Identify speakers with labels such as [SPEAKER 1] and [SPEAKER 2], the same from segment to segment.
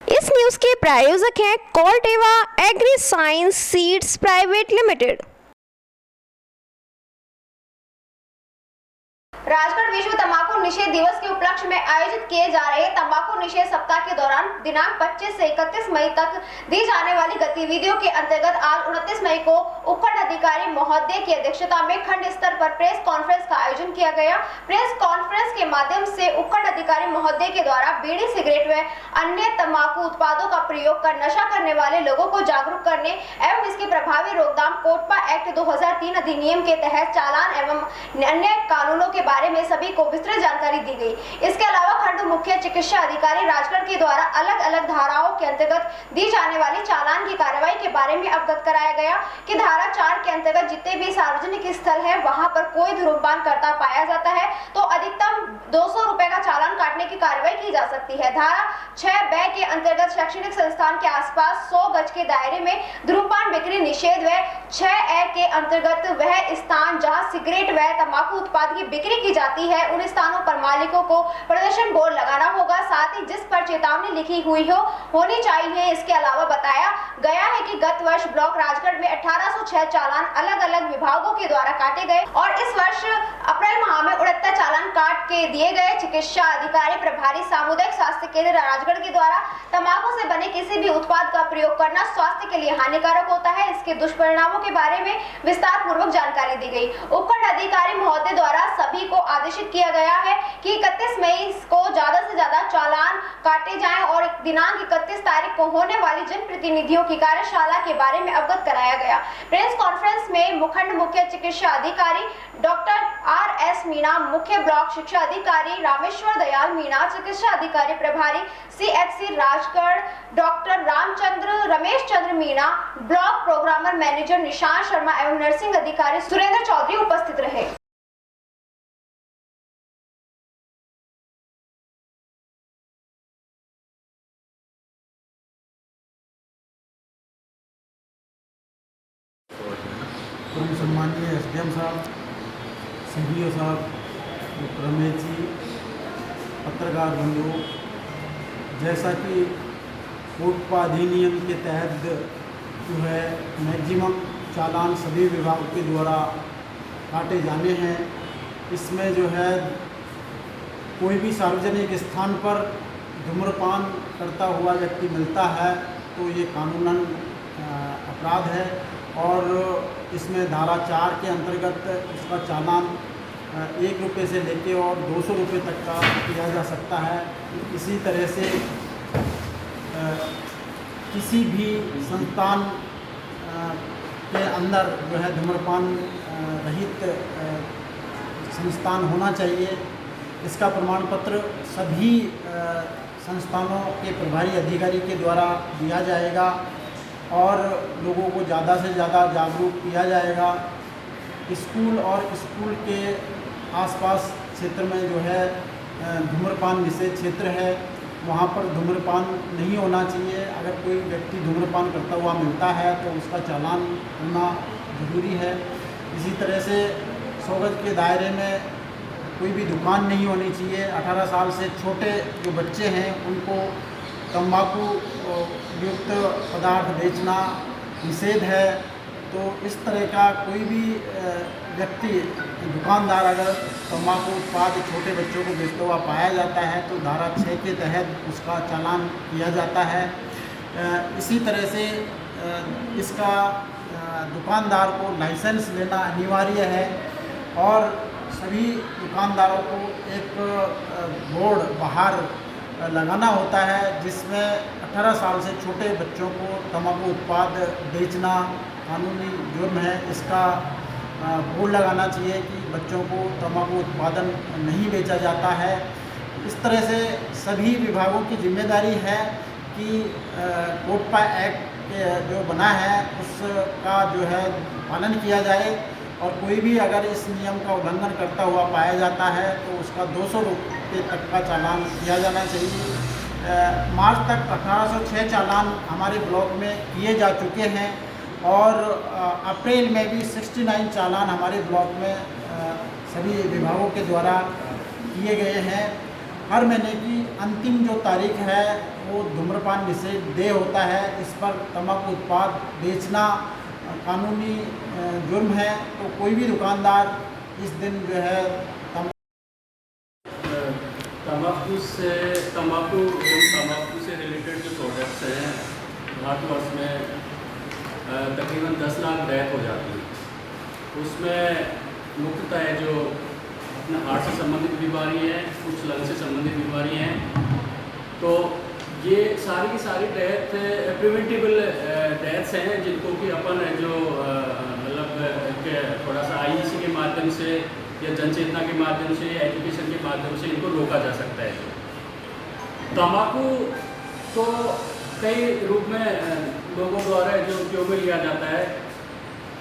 [SPEAKER 1] इस न्यूज के प्रायोजक हैं Corteva agri science seeds private limited.
[SPEAKER 2] Rajgarh विश्व तंबाकू निषेध दिवस के उपलक्ष्य में आयोजित किए जा रहे तंबाकू निषेध सप्ताह के दौरान दिनांक 25 से 31 मई तक दी जाने वाली गतिविधियों के अंतर्गत आज 29 मई को उपखंड अधिकारी महोदय की अध्यक्षता में खंड स्तर पर प्रेस कॉन्फ्रेंस का आयोजन किया गया। प्रेस कॉन्फ्रेंस के माध्यम से उपखंड अधिकारी महोदय के द्वारा बीड़ी, सिगरेट व अन्य तंबाकू उत्पादों का प्रयोग कर नशा करने वाले लोगों को जागरूक करने एवं इसकी प्रभावी रोकथाम कोटपा एक्ट 2003 अधिनियम के तहत चालान एवं अन्य कानूनों के बारे में सभी को विस्तृत जानकारी दी गई। इसके अलावा खंड मुख्य चिकित्सा अधिकारी राजगढ़ के द्वारा अलग अलग धाराओं के अंतर्गत दी जाने वाली चालान की कार्रवाई के बारे में अवगत कराया गया कि धारा 4 के अंतर्गत जितने भी सार्वजनिक स्थल है वहां पर कोई धूम्रपान करता पाया जाता है तो अधिकतम 200 रुपए का चालान काटने की कार्रवाई की जा सकती है। धारा 6(ब) के अंतर्गत शैक्षणिक संस्थान के आसपास 100 गज के दायरे में धूम्रपान बिक्री निषेध व 6(a) के अंतर्गत वह स्थान जहां सिगरेट व तंबाकू उत्पाद की बिक्री की जाती है उन स्थानों पर मालिकों को प्रदर्शन बोर्ड लगाना होगा, साथ ही जिस पर चेतावनी लिखी हुई होनी चाहिए। इसके अलावा बताया गया है कि गत वर्ष ब्लॉक राजगढ़ में 1806 चालान अलग अलग विभागों के द्वारा काटे गए और इस वर्ष अप्रैल माह में 69 चालान काट के दिए गए। चिकित्सा अधिकारी प्रभारी सामुदायिक स्वास्थ्य केंद्र राजगढ़ के द्वारा तंबाकू से बने किसी भी उत्पाद का प्रयोग करना स्वास्थ्य के लिए हानिकारक होता है, इसके दुष्परिणामों के बारे में विस्तार पूर्वक जानकारी दी गई। उपखंड अधिकारी महोदय द्वारा सभी को आदेशित किया गया है कि 31 मई को ज्यादा से ज्यादा चालान काटे जाएं और दिनांक 31 तारीख को होने वाली जनप्रतिनिधियों की कार्यशाला के बारे में अवगत कराया गया। प्रेस कॉन्फ्रेंस में मुखंड मुख्य चिकित्सा अधिकारी डॉक्टर RS मीणा, मुख्य ब्लॉक शिक्षा अधिकारी रामेश्वर दयाल मीणा, चिकित्सा अधिकारी प्रभारी CHC Rajgarh doctor Ramchandra Ramesh Chandra Meena, block programmer manager Nishant Sharma एवं नर्सिंग अधिकारी सुरेंद्र चौधरी उपस्थित रहे।
[SPEAKER 3] सम्माननीय SDM साहब, CDO साहब, डॉक्टर रमेश जी, पत्रकार बंधुओं, जैसा कि कोटपा अधिनियम के तहत जो है मैक्सिमम चालान सभी विभागों के द्वारा काटे जाने हैं, इसमें जो है कोई भी सार्वजनिक स्थान पर धूम्रपान करता हुआ व्यक्ति मिलता है तो ये कानूनन अपराध है और इसमें धारा 4 के अंतर्गत उसका चालान 1 रुपये से लेके और 200 रुपये तक का किया जा सकता है। इसी तरह से किसी भी संस्थान के अंदर जो है धूम्रपान रहित संस्थान होना चाहिए। इसका प्रमाण पत्र सभी संस्थानों के प्रभारी अधिकारी के द्वारा दिया जाएगा और लोगों को ज़्यादा से ज़्यादा जागरूक किया जाएगा। स्कूल और स्कूल के आसपास क्षेत्र में जो है धूम्रपान निषेध क्षेत्र है, वहाँ पर धूम्रपान नहीं होना चाहिए। अगर कोई व्यक्ति धूम्रपान करता हुआ मिलता है तो उसका चालान होना ज़रूरी है। इसी तरह से 100 गज के दायरे में कोई भी दुकान नहीं होनी चाहिए। 18 साल से छोटे जो बच्चे हैं उनको तंबाकू युक्त पदार्थ बेचना निषेध है। तो इस तरह का कोई भी व्यक्ति दुकानदार अगर तंबाकू उत्पाद छोटे बच्चों को बेचता हुआ पाया जाता है तो धारा 6 के तहत उसका चालान किया जाता है। इसी तरह से इसका दुकानदार को लाइसेंस लेना अनिवार्य है और सभी दुकानदारों को एक बोर्ड बाहर लगाना होता है जिसमें 18 साल से छोटे बच्चों को तंबाकू उत्पाद बेचना कानूनी जुर्म है। इसका बोर्ड लगाना चाहिए कि बच्चों को तंबाकू उत्पादन नहीं बेचा जाता है। इस तरह से सभी विभागों की जिम्मेदारी है कि कोटपा एक्ट जो बना है उसका जो है पालन किया जाए और कोई भी अगर इस नियम का उल्लंघन करता हुआ पाया जाता है तो उसका 200 रुपये तक का चालान किया जाना चाहिए। मार्च तक 1806 चालान हमारे ब्लॉक में किए जा चुके हैं और अप्रैल में भी 69 चालान हमारे ब्लॉक में सभी विभागों के द्वारा किए गए हैं। हर महीने की अंतिम जो तारीख है वो धूम्रपान निषेध डे होता है। इस पर तंबाकू उत्पाद बेचना कानूनी जुर्म है, तो कोई भी दुकानदार इस दिन जो है
[SPEAKER 4] तंबाकू एवं तंबाकू से रिलेटेड जो प्रोडक्ट्स हैं भारतवर्ष में तकरीबन 10 लाख डेथ हो जाती है। उसमें मुख्यतः जो अपने हार्ट से संबंधित बीमारी है, कुछ लंग से संबंधित बीमारी हैं, तो ये सारी की सारी डेथ प्रिवेंटेबल डेथ्स हैं, जिनको कि अपन जो मतलब थोड़ा सा IEC के माध्यम से या जनचेतना के माध्यम से, एजुकेशन के माध्यम से इनको रोका जा सकता है। तंबाकू तो कई रूप में लोगों द्वारा जो उपयोग में लिया जाता है।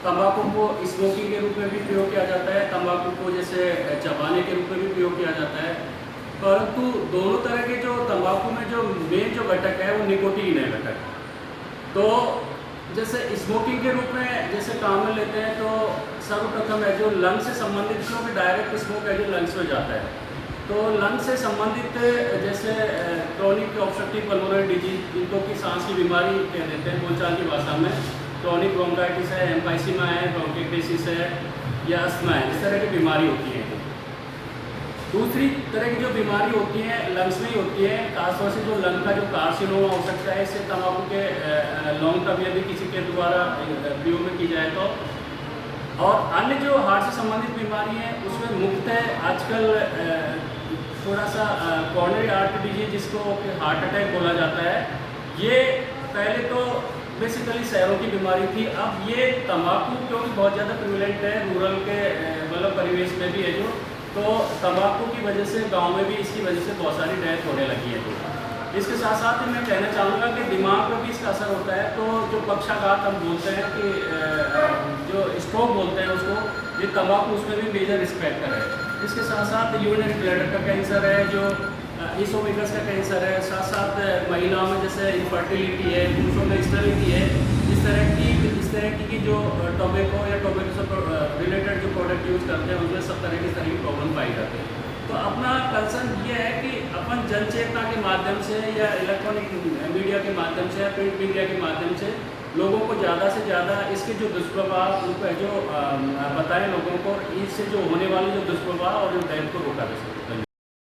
[SPEAKER 4] तंबाकू को स्मोकिंग के रूप में भी प्रयोग किया जाता है, तंबाकू को जैसे चबाने के रूप में भी प्रयोग किया जाता है, परंतु दोनों तरह के जो तंबाकू में जो मेन जो घटक है वो निकोटीन है घटक। तो जैसे स्मोकिंग के रूप में जैसे काम में लेते हैं, तो सर्वप्रथम है जो लंग से संबंधित, क्योंकि डायरेक्ट स्मोक है जो लंग्स में जाता है, तो लंग से संबंधित जैसे क्रोनिक ऑब्स्ट्रक्टिव पल्मोनरी डिजीज, जिनको कि सांस की बीमारी कह देते हैं बोलचाल की भाषा में, क्रोनिक ब्रोंकाइटिस है, एम्फाइसीमा है, ब्रोंकिटिस है या अस्थमा है, इस तरह की बीमारी होती है। दूसरी तरह की जो बीमारी होती है लंग्स में ही होती है, खासतौर से जो लंग का जो कार्सिनोमा हो सकता है, इससे तंबाकू के लॉन्ग टर्म यदि किसी के द्वारा प्रयोग में की जाए तो। और अन्य जो हार्ट से संबंधित बीमारी है उसमें मुख्यतः आजकल थोड़ा सा कॉर्नरी आर्टरी डिजीज, जिसको हार्ट अटैक बोला जाता है, ये पहले तो बेसिकली शहरों की बीमारी थी। अब ये तंबाकू क्योंकि बहुत ज़्यादा प्रिवेलेंट है, रूरल के मतलब परिवेश में भी है जो, तो तंबाकू की वजह से गांव में भी इसकी वजह से बहुत सारी डेथ होने लगी है। तो इसके साथ साथ मैं कहना चाहूँगा कि दिमाग पर भी इसका असर होता है। तो जो पक्षाघात हम बोलते हैं कि जो स्ट्रोक बोलते हैं उसको, ये तंबाकू उसमें भी मेजर रिस्क फैक्टर है। इसके साथ साथ यूरिनरी ब्लैडर का कैंसर है, जो इसोफेगस का कैंसर है, साथ साथ महिलाओं में जैसे इनफर्टिलिटी है, पुरुषों में स्टेरिलिटी है, इस तरह की जो टोबैको या टोबैको से रिलेटेड जो प्रोडक्ट यूज़ करते हैं उनमें सब तरह की प्रॉब्लम पाई जाती है। तो अपना कंसर्न ये है कि अपन जनचेतना के माध्यम से या इलेक्ट्रॉनिक मीडिया के माध्यम से या प्रिंट मीडिया के माध्यम से लोगों को ज़्यादा से ज़्यादा इसके जो दुष्प्रभाव उनको जो बताएं लोगों को, इससे जो होने वाले जो दुष्प्रभाव और जो डेथ को रोका जा सके।